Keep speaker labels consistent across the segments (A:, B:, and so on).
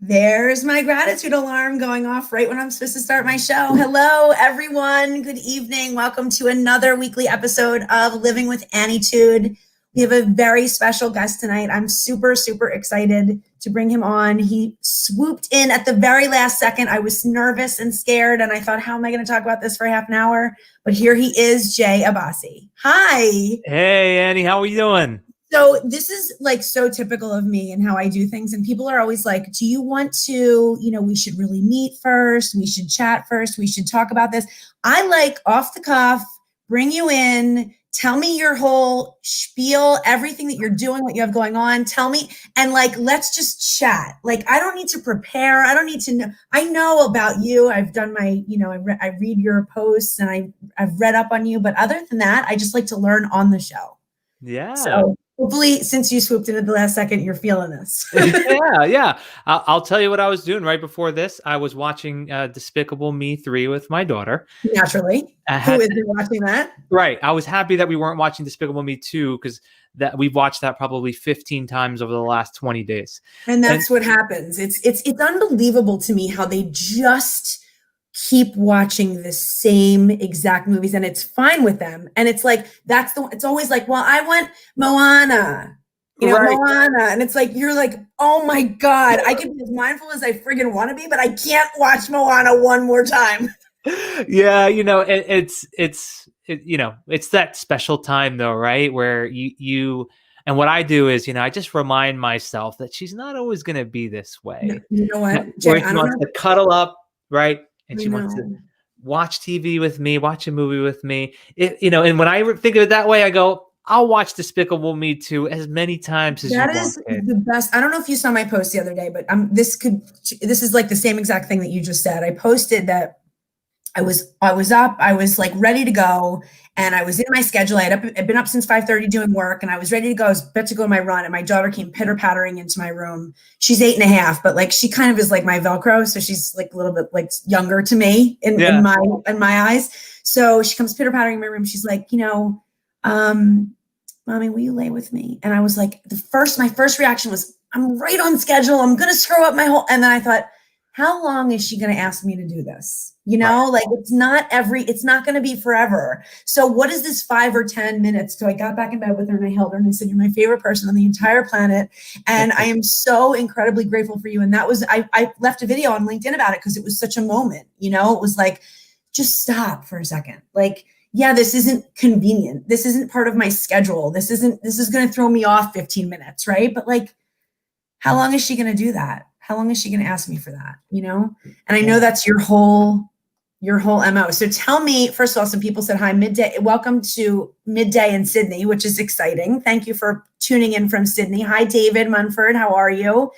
A: There's my gratitude alarm going off right when I'm supposed to start my show. Hello, everyone. Good evening. Welcome to another weekly episode of Living with Annietude. We have a very special guest tonight. I'm super, super excited to bring him on. He swooped in at the very last second. I was nervous and scared, and I thought, how am I going to talk about this for half an hour? But here he is, Jay Abbasi. Hi.
B: Hey, Annie, how are you doing?
A: So this is like so typical of me and how I do things. And people are always like, do you want to, we should really meet first. We should chat first. We should talk about this. I like off the cuff, bring you in, tell me your whole spiel, everything that you're doing, what you have going on. Tell me. And like, let's just chat. Like, I don't need to prepare. I don't need to know. I know about you. I've done my, I read your posts and I've read up on you. But other than that, I just like to learn on the show.
B: Yeah.
A: So hopefully, since you swooped in at the last second, you're feeling this.
B: Yeah. I'll tell you what I was doing right before this. I was watching Despicable Me 3 with my daughter.
A: Naturally. Who isn't watching that?
B: Right. I was happy that we weren't watching Despicable Me 2 because we've watched that probably 15 times over the last 20 days.
A: And that's what happens. It's unbelievable to me how they just keep watching the same exact movies, and it's fine with them. And it's like, it's always like, well, I want Moana, right. Moana. And it's like, you're like, oh my God, I can be as mindful as I friggin' want to be, but I can't watch Moana one more time.
B: Yeah. It's that special time though, right? Where you, and what I do is, I just remind myself that she's not always going to be this way.
A: No, you know what?
B: Jay, where she wants to cuddle up, right? And she wants to watch TV with me, watch a movie with me. And when I think of it that way, I go, I'll watch Despicable Me 2 as many times as you want. That is
A: the best. I don't know if you saw my post the other day, but this is like the same exact thing that you just said. I posted that I was up, I was like ready to go, and I was in my schedule. I'd been up since 5:30 doing work, and I was ready to go. I was about to go on my run, and my daughter came pitter-pattering into my room. She's 8.5, but like she kind of is like my Velcro, so she's like a little bit like younger to me in my eyes. So she comes pitter-pattering in my room. She's like, Mommy, will you lay with me? And I was like, my first reaction was, I'm right on schedule. I'm gonna screw up my whole. And then I thought, how long is she going to ask me to do this? Right. Like it's not going to be forever. So what is this 5 or 10 minutes? So I got back in bed with her and I held her and I said, you're my favorite person on the entire planet. And I am so incredibly grateful for you. And that was, I left a video on LinkedIn about it because it was such a moment, it was like, just stop for a second. Like, yeah, this isn't convenient. This isn't part of my schedule. This is going to throw me off 15 minutes. Right. But like, how long is she going to do that? How long is she going to ask me for that? And I know that's your whole MO. So tell me, first of all, some people said, hi, midday. Welcome to midday in Sydney, which is exciting. Thank you for tuning in from Sydney. Hi, David Munford. How are you?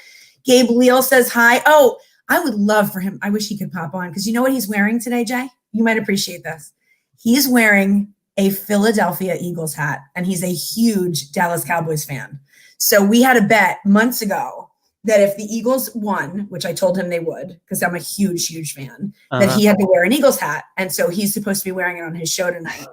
A: Gabe Leal says hi. Oh, I would love for him. I wish he could pop on because you know what he's wearing today, Jay? You might appreciate this. He's wearing a Philadelphia Eagles hat and he's a huge Dallas Cowboys fan. So we had a bet months ago that if the Eagles won, which I told him they would, because I'm a huge, huge fan, that he had to wear an Eagles hat. And so he's supposed to be wearing it on his show tonight.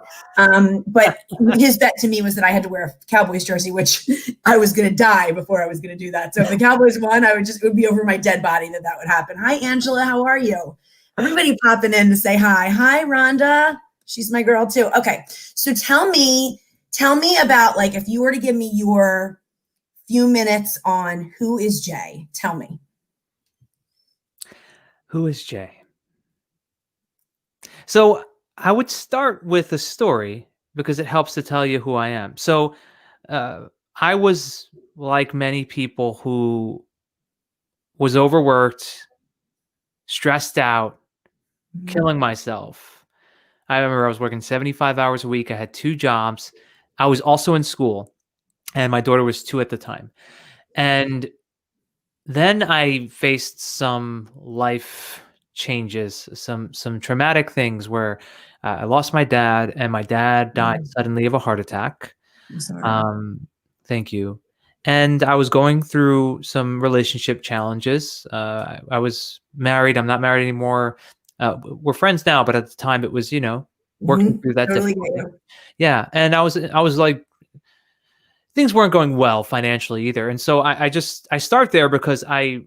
A: But his bet to me was that I had to wear a Cowboys jersey, which I was going to die before I was going to do that. So if the Cowboys won, it would be over my dead body that would happen. Hi, Angela. How are you? Everybody popping in to say hi. Hi, Rhonda. She's my girl too. Okay. So tell me about, like, if you were to give me your few minutes on who is Jay, tell me.
B: Who is Jay? So I would start with a story because it helps to tell you who I am. So I was like many people who was overworked, stressed out, killing myself. I remember I was working 75 hours a week. I had 2 jobs. I was also in school. And my daughter was 2 at the time. And then I faced some life changes, some traumatic things where I lost my dad, and my dad died suddenly of a heart attack.
A: I'm sorry.
B: Thank you. And I was going through some relationship challenges. I was married. I'm not married anymore. We're friends now, but at the time it was, working through that difficulty. Yeah. And I was like, things weren't going well financially either. And so I start there because I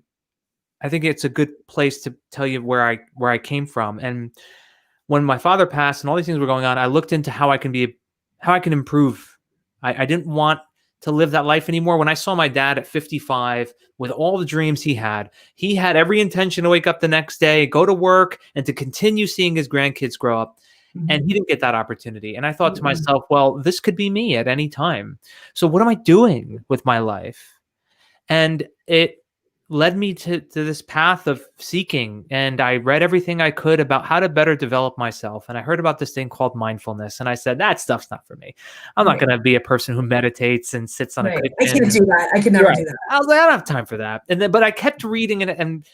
B: I think it's a good place to tell you where I came from. And when my father passed and all these things were going on, I looked into how I can improve. I didn't want to live that life anymore. When I saw my dad at 55 with all the dreams he had every intention to wake up the next day, go to work, and to continue seeing his grandkids grow up. And he didn't get that opportunity. And I thought to myself, well, this could be me at any time. So what am I doing with my life? And it led me to this path of seeking. And I read everything I could about how to better develop myself. And I heard about this thing called mindfulness. And I said, that stuff's not for me. I'm not
A: Right.
B: going to be a person who meditates and sits on a
A: Right.
B: cushion.
A: I can't do that. I could never
B: Right.
A: do that.
B: I was like, I don't have time for that. And then, but I kept reading it, and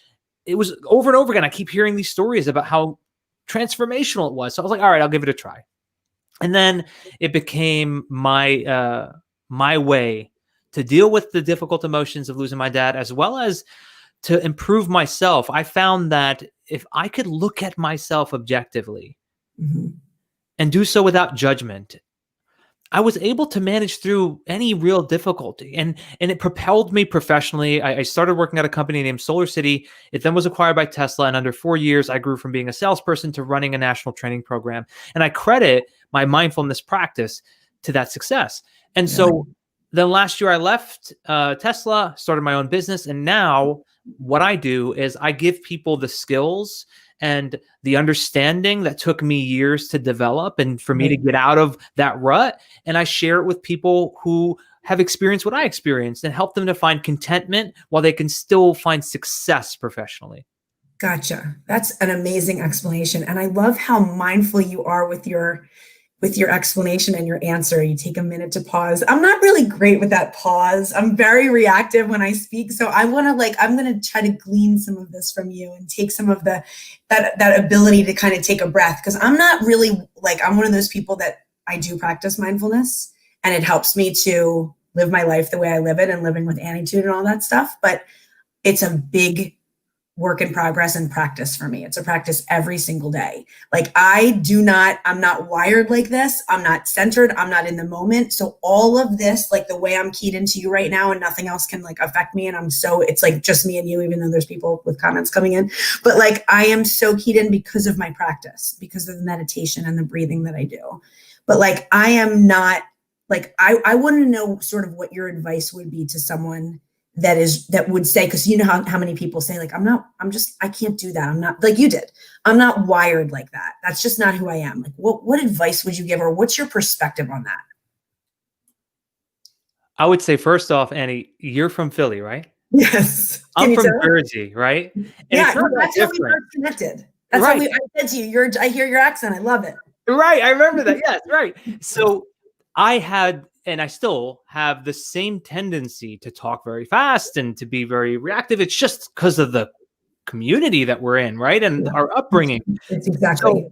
B: it was over and over again. I keep hearing these stories about how transformational it was. So I was like, all right, I'll give it a try. And then it became my way to deal with the difficult emotions of losing my dad, as well as to improve myself. I found that if I could look at myself objectively and do so without judgment, I was able to manage through any real difficulty, and it propelled me professionally. I started working at a company named Solar City. It then was acquired by Tesla, and under 4 years, I grew from being a salesperson to running a national training program. And I credit my mindfulness practice to that success. And so then last year, I left Tesla, started my own business, and now what I do is I give people the skills and the understanding that took me years to develop and for me to get out of that rut. And I share it with people who have experienced what I experienced and help them to find contentment while they can still find success professionally.
A: Gotcha. That's an amazing explanation. And I love how mindful you are with your explanation and your answer. You take a minute to pause. I'm not really great with that pause. I'm very reactive when I speak. So I'm going to try to glean some of this from you and take some of that ability to kind of take a breath. Cause I'm not really I'm one of those people that I do practice mindfulness, and it helps me to live my life the way I live it, and living with Annietude and all that stuff. But it's a big work in progress and practice for me. It's a practice every single day. I'm not wired like this. I'm not centered. I'm not in the moment. So all of this, the way I'm keyed into you right now, and nothing else can affect me. And it's just me and you, even though there's people with comments coming in, but I am so keyed in because of my practice, because of the meditation and the breathing that I do. But I am not I want to know sort of what your advice would be to someone that would say, because you know how many people say I can't do that. I'm not like you did. I'm not wired like that. That's just not who I am. What advice would you give, or what's your perspective on that?
B: I would say, first off, Annie, you're from Philly, right?
A: Yes.
B: I'm from Jersey, right? And
A: yeah,
B: it's not that
A: that's how we
B: different.
A: first connected. That's how I said to you, I hear your accent. I love it.
B: Right. I remember that. Yes, right. So I had, and I still have, the same tendency to talk very fast and to be very reactive. It's just because of the community that we're in, right? And our upbringing.
A: It's exactly.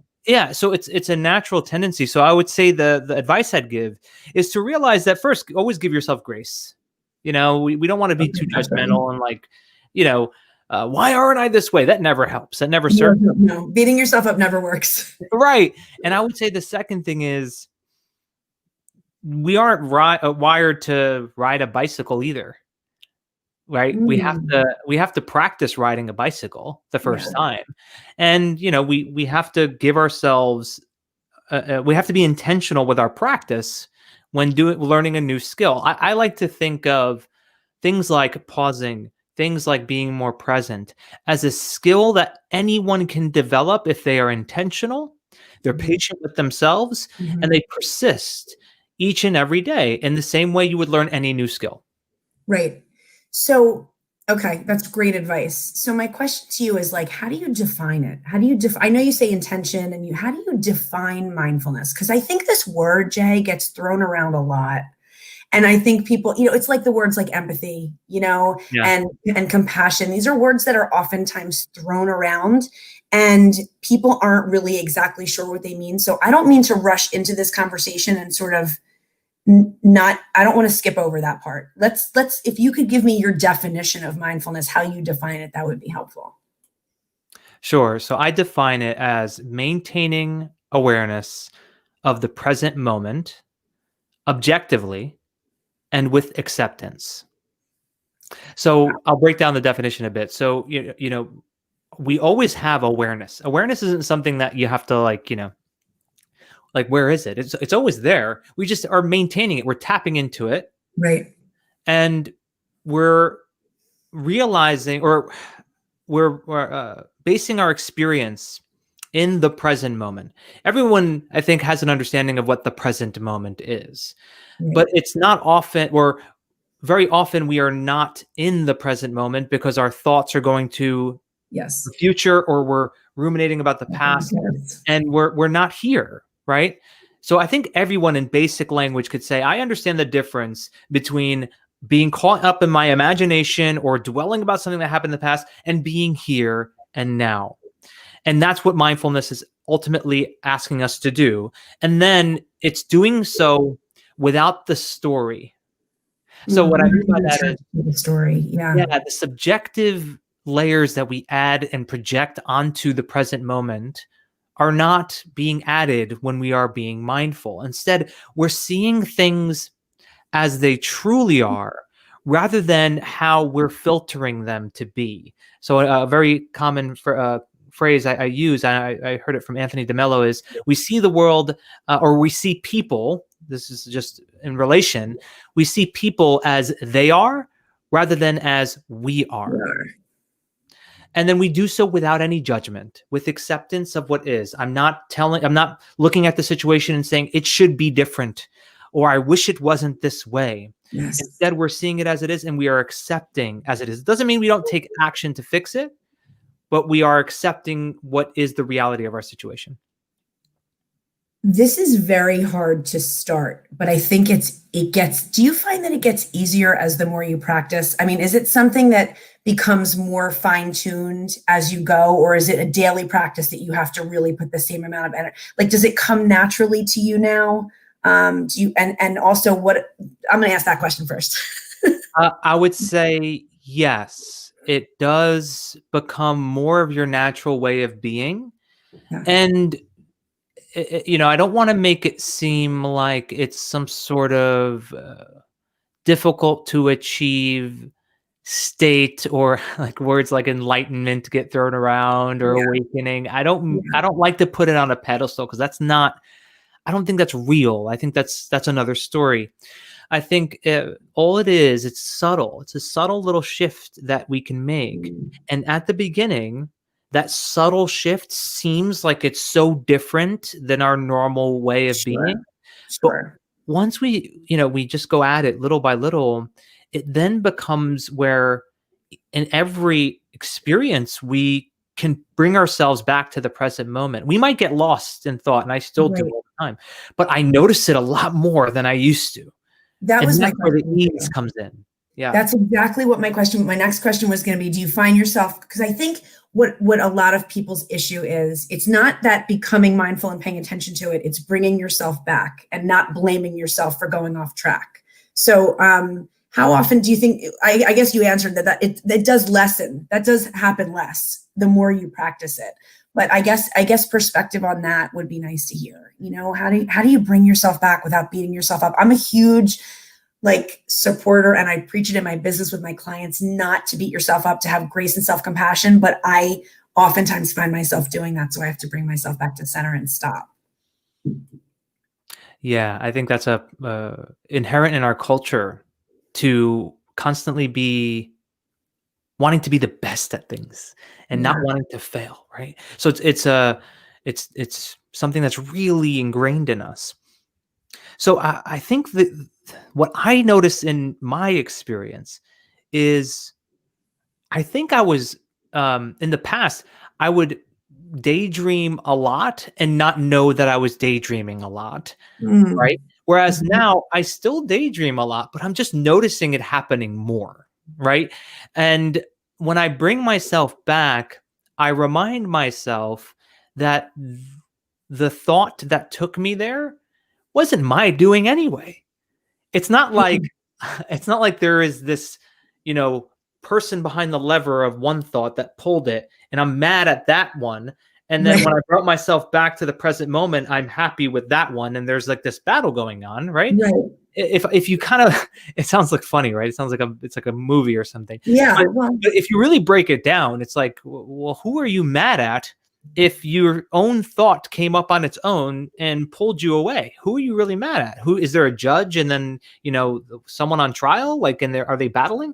B: So it's a natural tendency. So I would say the advice I'd give is to realize that, first, always give yourself grace. We don't want to be too judgmental and why aren't I this way? That never helps. That never serves.
A: No, beating yourself up never works.
B: Right. And I would say the second thing is, we aren't wired to ride a bicycle either, right? We have to practice riding a bicycle the first time, and we have to give ourselves we have to be intentional with our practice when learning a new skill. I like to think of things like pausing, things like being more present, as a skill that anyone can develop if they are intentional, they're patient with themselves, and they persist each and every day in the same way you would learn any new skill.
A: Right. So, okay, that's great advice. So my question to you is how do you define it? How do you I know you say intention, and how do you define mindfulness? Because I think this word, Jay, gets thrown around a lot. And I think people, it's like the words like empathy, and compassion. These are words that are oftentimes thrown around, and people aren't really exactly sure what they mean. So I don't mean to rush into this conversation and sort of I don't want to skip over that part. Let's, if you could give me your definition of mindfulness, how you define it, that would be helpful.
B: Sure. So I define it as maintaining awareness of the present moment objectively and with acceptance. So I'll break down the definition a bit. So, we always have awareness. Awareness isn't something that you have to like, where is it? It's always there. We just are maintaining it. We're tapping into it,
A: Right.
B: and we're realizing, or we're basing our experience in the present moment. Everyone, I think, has an understanding of what the present moment is,
A: Right.
B: but it's not often, or very often, we are not in the present moment because our thoughts are going to the
A: Yes.
B: future, or we're ruminating about the past,
A: Yes.
B: and we're not here, right? So I think everyone in basic language could say, I understand the difference between being caught up in my imagination or dwelling about something that happened in the past and being here and now. And that's what mindfulness is ultimately asking us to do. And then it's doing so without the story. So what I mean by that is,
A: The story. Yeah.
B: yeah, the subjective layers that we add and project onto the present moment are not being added when we are being mindful. Instead, we're seeing things as they truly are, rather than how we're filtering them to be. So a very common phrase I use, and I heard it from Anthony DeMello, is we see the world, or we see people, this is just in relation, we see people as they are rather than as we are.
A: Yeah.
B: And then we do so without any judgment, with acceptance of what is. I'm not looking at the situation and saying it should be different, or I wish it wasn't this way.
A: Yes.
B: Instead, we're seeing it as it is, and we are accepting as it is. It doesn't mean we don't take action to fix it, but we are accepting what is the reality of our situation.
A: This is very hard to start, but I think do you find that it gets easier as the more you practice? I mean, is it something that becomes more fine-tuned as you go, or is it a daily practice that you have to really put the same amount of energy? Like, does it come naturally to you now? Do you, and also what, I'm going to ask that question first.
B: I would say yes, it does become more of your natural way of being.
A: Yeah.
B: And I don't want to make it seem like it's some sort of difficult to achieve state, or like words like enlightenment get thrown around, or
A: Yeah.
B: awakening. I don't like to put it on a pedestal, because I don't think that's real. I think that's another story. I think all it is, it's subtle. It's a subtle little shift that we can make. And at the beginning, that subtle shift seems like it's so different than our normal way of being. But
A: Sure.
B: once we just go at it little by little, it then becomes where in every experience we can bring ourselves back to the present moment. We might get lost in thought, and I still do
A: Right.
B: all the time, but I notice it a lot more than I used to.
A: That
B: And
A: was my
B: that's where the
A: question too.
B: ease comes in. Yeah.
A: That's exactly what my next question was going to be. Do you find yourself, because I think what a lot of people's issue is, it's not that becoming mindful and paying attention to it, it's bringing yourself back and not blaming yourself for going off track. So how often do you think, I guess you answered that it does lessen, that does happen less the more you practice it. But I guess perspective on that would be nice to hear. How do you bring yourself back without beating yourself up? I'm a huge supporter, and I preach it in my business with my clients, not to beat yourself up, to have grace and self-compassion, but I oftentimes find myself doing that. So I have to bring myself back to center and stop.
B: Yeah, I think that's inherent in our culture, to constantly be wanting to be the best at things and
A: Yeah.
B: not wanting to fail, right? So it's something that's really ingrained in us. So I think that what I noticed in my experience is, I think I was in the past, I would daydream a lot and not know that I was daydreaming a lot, right? Whereas now I still daydream a lot, but I'm just noticing it happening more, right? And when I bring myself back, I remind myself that the thought that took me there wasn't my doing anyway. It's not like it's not like there is this, person behind the lever of one thought that pulled it, and I'm mad at that one. And then when I brought myself back to the present moment, I'm happy with that one. And there's like this battle going on, right?
A: Right.
B: if you kind of, it sounds like funny, right? It sounds like it's like a movie or something.
A: Yeah.
B: But,
A: Well,
B: but if you really break it down, it's like, well, who are you mad at if your own thought came up on its own and pulled you away? Who are you really mad at? Who is there, a judge and then, someone on trial, like, and are they battling?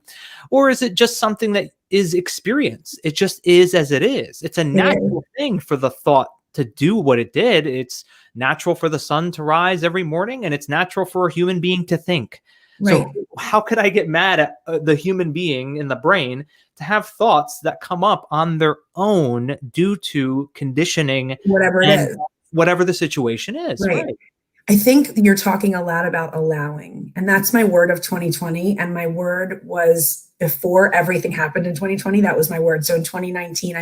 B: Or is it just something that is experience? It just is as it is. It's a
A: it is.
B: natural thing for the thought to do what it did. It's natural for the sun to rise every morning, and it's natural for a human being to think.
A: Right.
B: So how could I get mad at the human being in the brain to have thoughts that come up on their own due to conditioning,
A: Whatever it
B: and
A: is.
B: whatever the situation is?
A: Right.
B: Right.
A: I think you're talking a lot about allowing, and that's my word of 2020. And my word was, before everything happened in 2020, that was my word. So in 2019,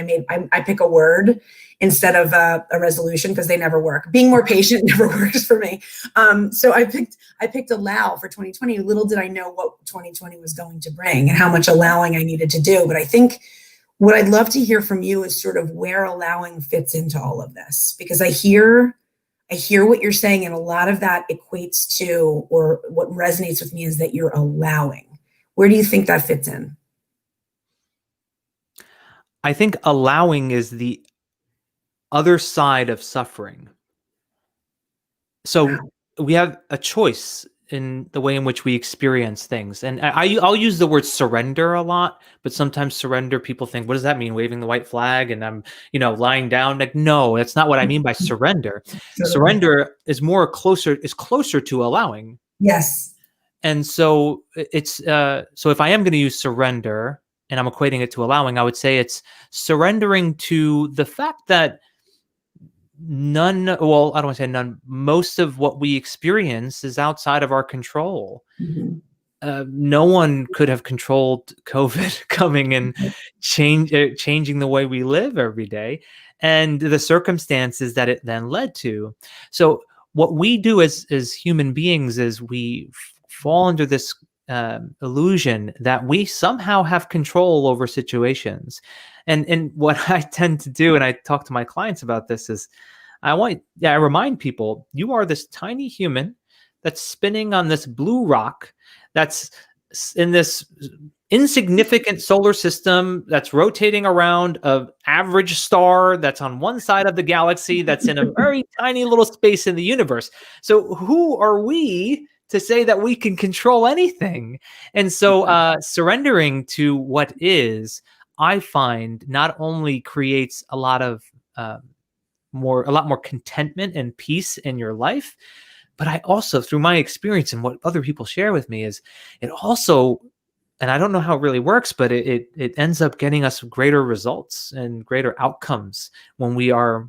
A: I pick a word instead of a resolution, because they never work. Being more patient never works for me. So I picked allow for 2020. Little did I know what 2020 was going to bring and how much allowing I needed to do. But I think what I'd love to hear from you is sort of where allowing fits into all of this, because I hear what you're saying, and a lot of that equates to, or what resonates with me, is that you're allowing. Where do you think that fits in?
B: I think allowing is the other side of suffering. So we have a choice in the way in which we experience things. And I'll use the word surrender a lot, but sometimes surrender, people think, what does that mean? Waving the white flag and I'm, lying down. Like, no, that's not what I mean by surrender. Surrender is closer to allowing.
A: Yes.
B: And so so if I am going to use surrender and I'm equating it to allowing, I would say it's surrendering to the fact that I don't want to say none, most of what we experience is outside of our control.
A: Mm-hmm.
B: No one could have controlled COVID coming and changing the way we live every day, and the circumstances that it then led to. So what we do as human beings is we fall under this illusion that we somehow have control over situations. And what I tend to do, and I talk to my clients about this, is I remind people, you are this tiny human that's spinning on this blue rock that's in this insignificant solar system that's rotating around an average star that's on one side of the galaxy that's in a very tiny little space in the universe. So who are we to say that we can control anything? And so surrendering to what is, I find, not only creates a lot more contentment and peace in your life, but I also, through my experience and what other people share with me, is it also, and I don't know how it really works, but it ends up getting us greater results and greater outcomes when we are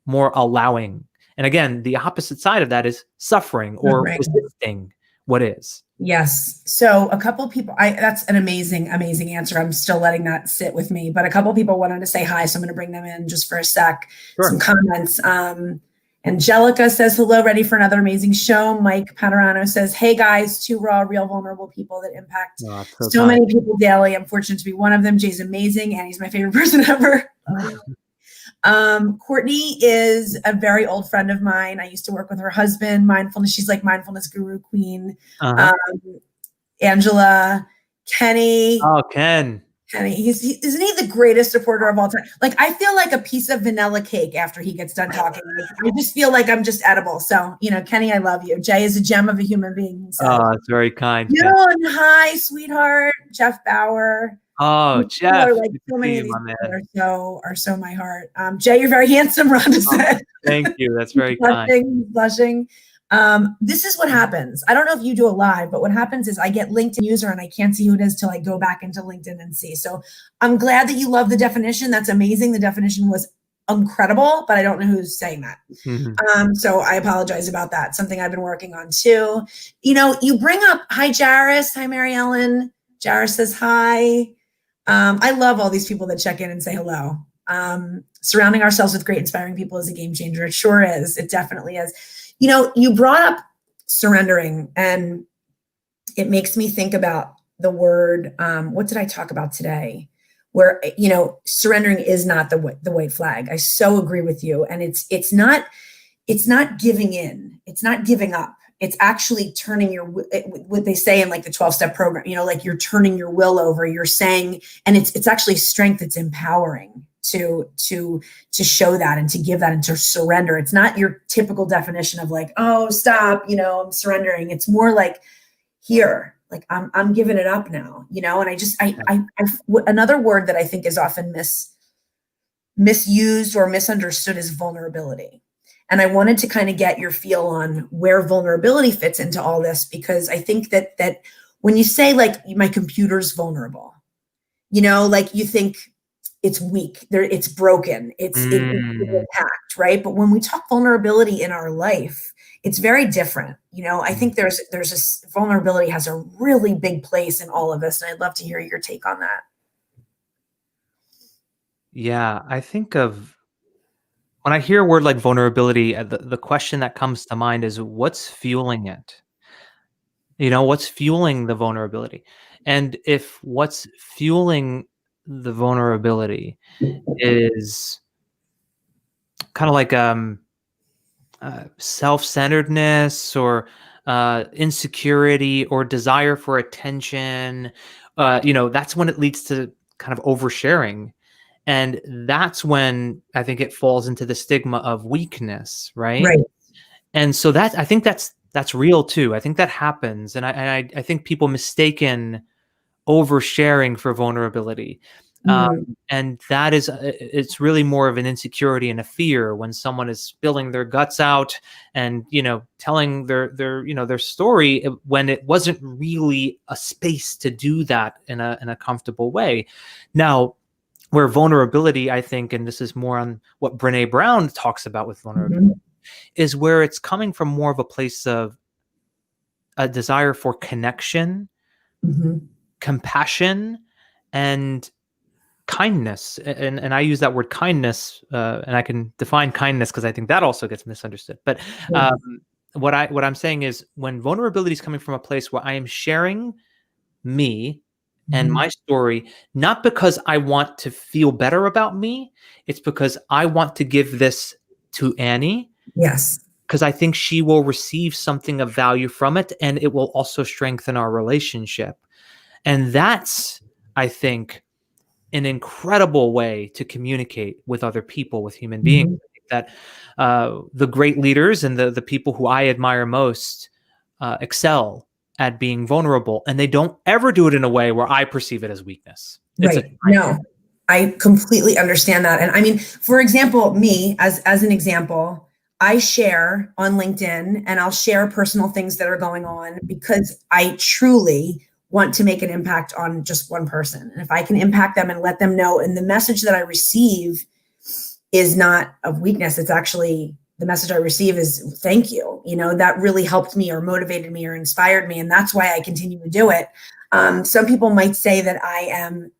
B: more allowing. And again, the opposite side of that is suffering or resisting what is.
A: Yes. So a couple of people, that's an amazing answer. I'm still letting that sit with me, but a couple of people wanted to say hi. So I'm going to bring them in just for a sec. Sure. Some comments. Angelica says, hello, ready for another amazing show. Mike Paterano says, hey guys, two raw, real vulnerable people that impact so many people daily. I'm fortunate to be one of them. Jay's amazing. And he's my favorite person ever. Courtney is a very old friend of mine. I used to work with her husband, mindfulness. She's like mindfulness guru queen. Angela, Kenny.
B: Oh, Kenny.
A: Isn't he the greatest supporter of all time? Like, I feel like a piece of vanilla cake after he gets done talking. Like, I just feel like I'm just edible. So, Kenny, I love you. Jay is a gem of a human being.
B: Oh, that's very kind.
A: And hi, sweetheart, Jeff Bauer.
B: Oh, Jeff.
A: Like, so many of these people are so my heart. Jay, you're very handsome, Rhonda said.
B: Thank you. That's very kind.
A: Blushing. This is what happens. I don't know if you do a live, but what happens is I get LinkedIn user and I can't see who it is till I go back into LinkedIn and see. So I'm glad that you love the definition. That's amazing. The definition was incredible, but I don't know who's saying that. Mm-hmm. So I apologize about that. Something I've been working on too. You bring up, hi, Jairus. Hi, Mary Ellen. Jairus says hi. I love all these people that check in and say hello. Surrounding ourselves with great, inspiring people is a game changer. It sure is. It definitely is. You brought up surrendering, and it makes me think about the word, what did I talk about today? Where, surrendering is not the white flag. I so agree with you. And it's not giving in. It's not giving up. it's actually turning what they say in like the 12-step program, like you're turning your will over, you're saying, and it's actually strength. It's empowering to show that and to give that and to surrender. It's not your typical definition of like, oh, stop, I'm surrendering. It's more like, here, like I'm giving it up now, and another word that I think is often misused or misunderstood is vulnerability. And I wanted to kind of get your feel on where vulnerability fits into all this, because I think that when you say like my computer's vulnerable, like you think it's weak, it's broken, it's attacked, right? But when we talk vulnerability in our life, it's very different. I think there's this vulnerability has a really big place in all of this, and I'd love to hear your take on that.
B: Yeah, I think of when I hear a word like vulnerability, the question that comes to mind is what's fueling it? What's fueling the vulnerability? And if what's fueling the vulnerability is kind of like self-centeredness or insecurity or desire for attention, that's when it leads to kind of oversharing. And that's when I think it falls into the stigma of weakness, right?
A: Right.
B: And so I think that's real too. I think that happens, and I think people mistaken oversharing for vulnerability, and that is it's really more of an insecurity and a fear when someone is spilling their guts out and telling their story when it wasn't really a space to do that in a comfortable way. Now, where vulnerability, I think, and this is more on what Brene Brown talks about with vulnerability, is where it's coming from more of a place of a desire for connection, compassion, and kindness. And I use that word kindness, and I can define kindness because I think that also gets misunderstood. But what I'm saying is when vulnerability is coming from a place where I am sharing me and my story, not because I want to feel better about me, it's because I want to give this to Annie.
A: Yes.
B: Because I think she will receive something of value from it, and it will also strengthen our relationship. And that's, I think, an incredible way to communicate with other people, with human beings. I think that the great leaders and the people who I admire most excel at being vulnerable, and they don't ever do it in a way where I perceive it as weakness.
A: Right. No, I completely understand that. And I mean, for example, me as an example, I share on LinkedIn and I'll share personal things that are going on because I truly want to make an impact on just one person. And if I can impact them and let them know, and the message that I receive is not of weakness, it's actually the message I receive is thank you. That really helped me or motivated me or inspired me. And that's why I continue to do it. Some people might say that I am,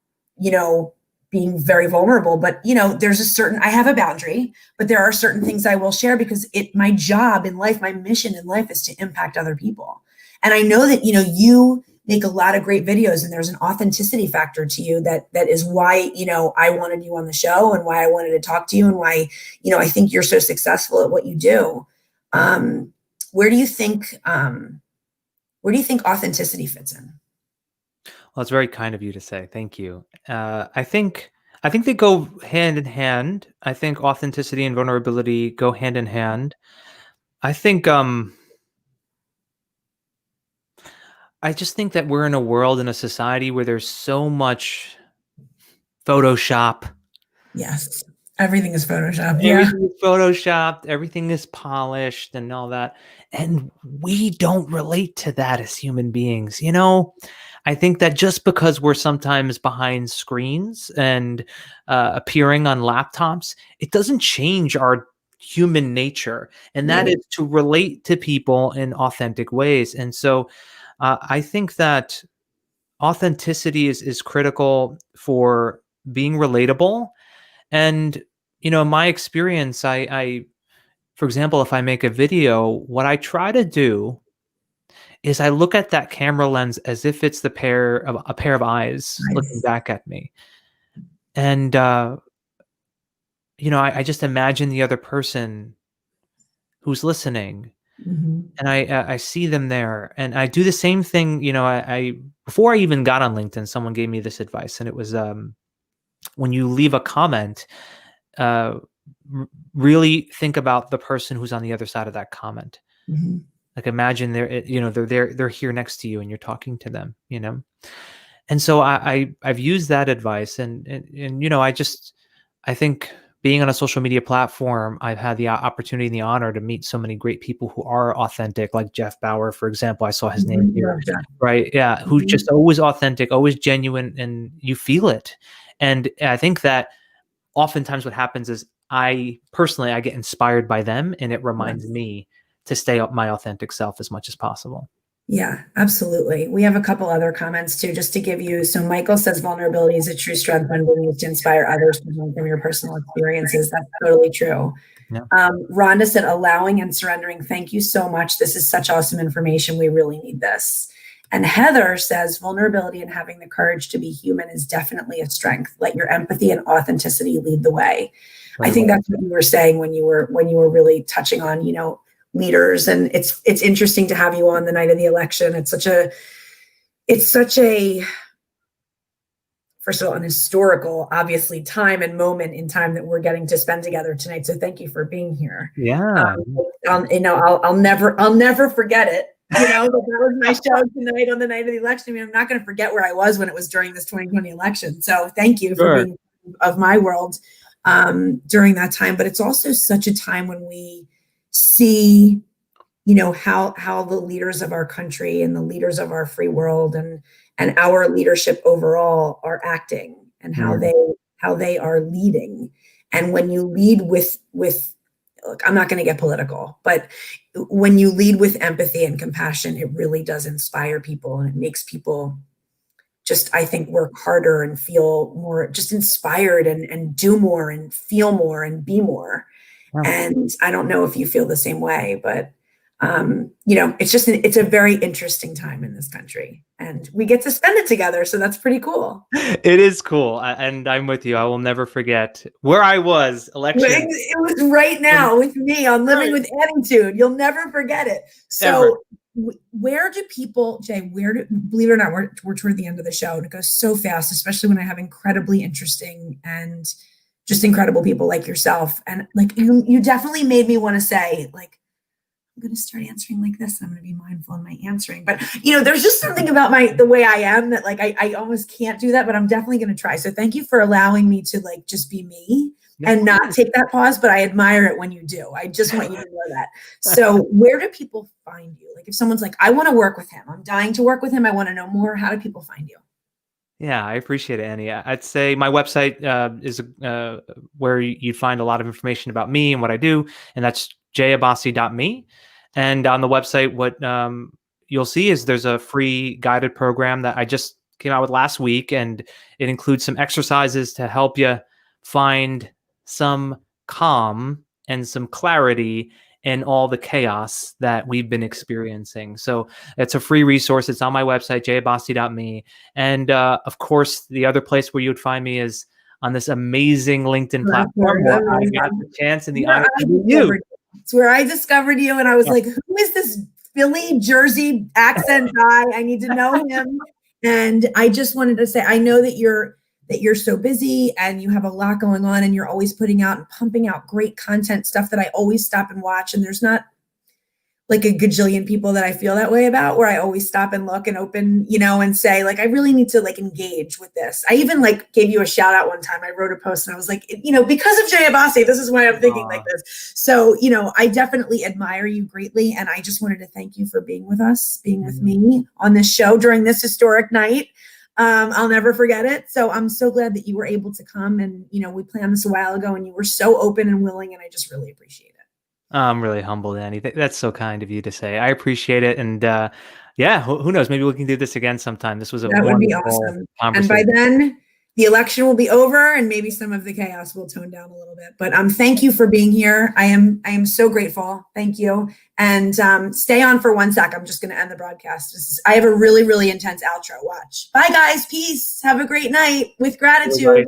A: being very vulnerable, but I have a boundary, but there are certain things I will share because my job in life, my mission in life is to impact other people. And I know that, you make a lot of great videos and there's an authenticity factor to you that is why, I wanted you on the show and why I wanted to talk to you and why, I think you're so successful at what you do. Where do you think authenticity fits in?
B: Well, it's very kind of you to say. Thank you. I think they go hand in hand. I think authenticity and vulnerability go hand in hand. I think I just think that we're in a world, in a society where there's so much Photoshop.
A: Yes. Everything is Photoshop.
B: Everything is photoshopped, everything is polished and all that. And we don't relate to that as human beings. I think that just because we're sometimes behind screens and appearing on laptops, it doesn't change our human nature. And that is to relate to people in authentic ways. And so I think that authenticity is critical for being relatable. And in my experience, I for example, if I make a video, what I try to do is I look at that camera lens as if it's a pair of eyes looking back at me. And I just imagine the other person who's listening And I see them there, and I do the same thing. I before I even got on LinkedIn, someone gave me this advice, and it was when you leave a comment, uh, really think about the person who's on the other side of that comment. Like imagine they're here next to you, and you're talking to them. And so I've used that advice, and I think being on a social media platform, I've had the opportunity and the honor to meet so many great people who are authentic, like Jeff Bauer, for example. I saw his name here, right? Yeah, who's just always authentic, always genuine, and you feel it. And I think that oftentimes what happens is I get inspired by them, and it reminds me to stay up my authentic self as much as possible.
A: Yeah, absolutely. We have a couple other comments too, just to give you. So Michael says vulnerability is a true strength when being used to inspire others to learn from your personal experiences. That's totally true.
B: Yeah.
A: Rhonda said, allowing and surrendering. Thank you so much. This is such awesome information. We really need this. And Heather says, vulnerability and having the courage to be human is definitely a strength. Let your empathy and authenticity lead the way. I think that's what you were saying when you were really touching on, leaders. And it's interesting to have you on the night of the election. It's such a first of all, an historical, obviously, time and moment in time that we're getting to spend together tonight. So thank you for being here.
B: Yeah.
A: I'll never forget it. That was my show tonight on the night of the election. I mean, I'm not going to forget where I was when it was during this 2020 election. So thank you for being of my world during that time. But it's also such a time when we see, how the leaders of our country and the leaders of our free world and our leadership overall are acting, and how they are leading. And when you lead with look, I'm not going to get political, but when you lead with empathy and compassion, it really does inspire people, and it makes people just, I think, work harder and feel more just inspired and do more and feel more and be more. And I don't know if you feel the same way, but it's a very interesting time in this country, and we get to spend it together. So that's pretty cool.
B: It is cool. And I'm with you. I will never forget where I was election.
A: It was right now with me on Living with Annietude. You'll never forget it. So where do people, Jay, believe it or not, we're toward the end of the show, and it goes so fast, especially when I have incredibly interesting and just incredible people like yourself. And like, you definitely made me want to say, like, I'm going to start answering like this. I'm going to be mindful in my answering. But, there's just something about the way I am that like, I almost can't do that, but I'm definitely going to try. So thank you for allowing me to like, just be me and not take that pause, but I admire it when you do. I just want you to know that. So where do people find you? Like if someone's like, I want to work with him, I'm dying to work with him, I want to know more. How do people find you?
B: Yeah, I appreciate it, Annie. I'd say my website is where you'd find a lot of information about me and what I do, and that's jayabbasi.me. And on the website, what you'll see is there's a free guided program that I just came out with last week, and it includes some exercises to help you find some calm and some clarity in all the chaos that we've been experiencing. So it's a free resource. It's on my website, jayabbasi.me. And of course, the other place where you would find me is on this amazing LinkedIn platform where I got the chance and the honor to meet you.
A: It's where I discovered you, and I was like, who is this Philly, Jersey accent guy? I need to know him. And I just wanted to say, I know that you're so busy and you have a lot going on, and you're always putting out and pumping out great content, stuff that I always stop and watch. And there's not like a gajillion people that I feel that way about, where I always stop and look and open, and say like, I really need to like engage with this. I even like gave you a shout out one time. I wrote a post and I was like, because of Jay Abbasi, this is why I'm thinking like this. So, I definitely admire you greatly. And I just wanted to thank you for being with us, being with me on this show during this historic night. I'll never forget it. So I'm so glad that you were able to come, and, we planned this a while ago, and you were so open and willing, and I just really appreciate it.
B: I'm really humbled, Annie. That's so kind of you to say. I appreciate it. And who knows? Maybe we can do this again sometime. This was that would be awesome.
A: And by then, the election will be over, and maybe some of the chaos will tone down a little bit. But thank you for being here. I am so grateful. Thank you. And stay on for 1 sec. I'm just going to end the broadcast. I have a really, really intense outro. Watch. Bye, guys. Peace. Have a great night with gratitude.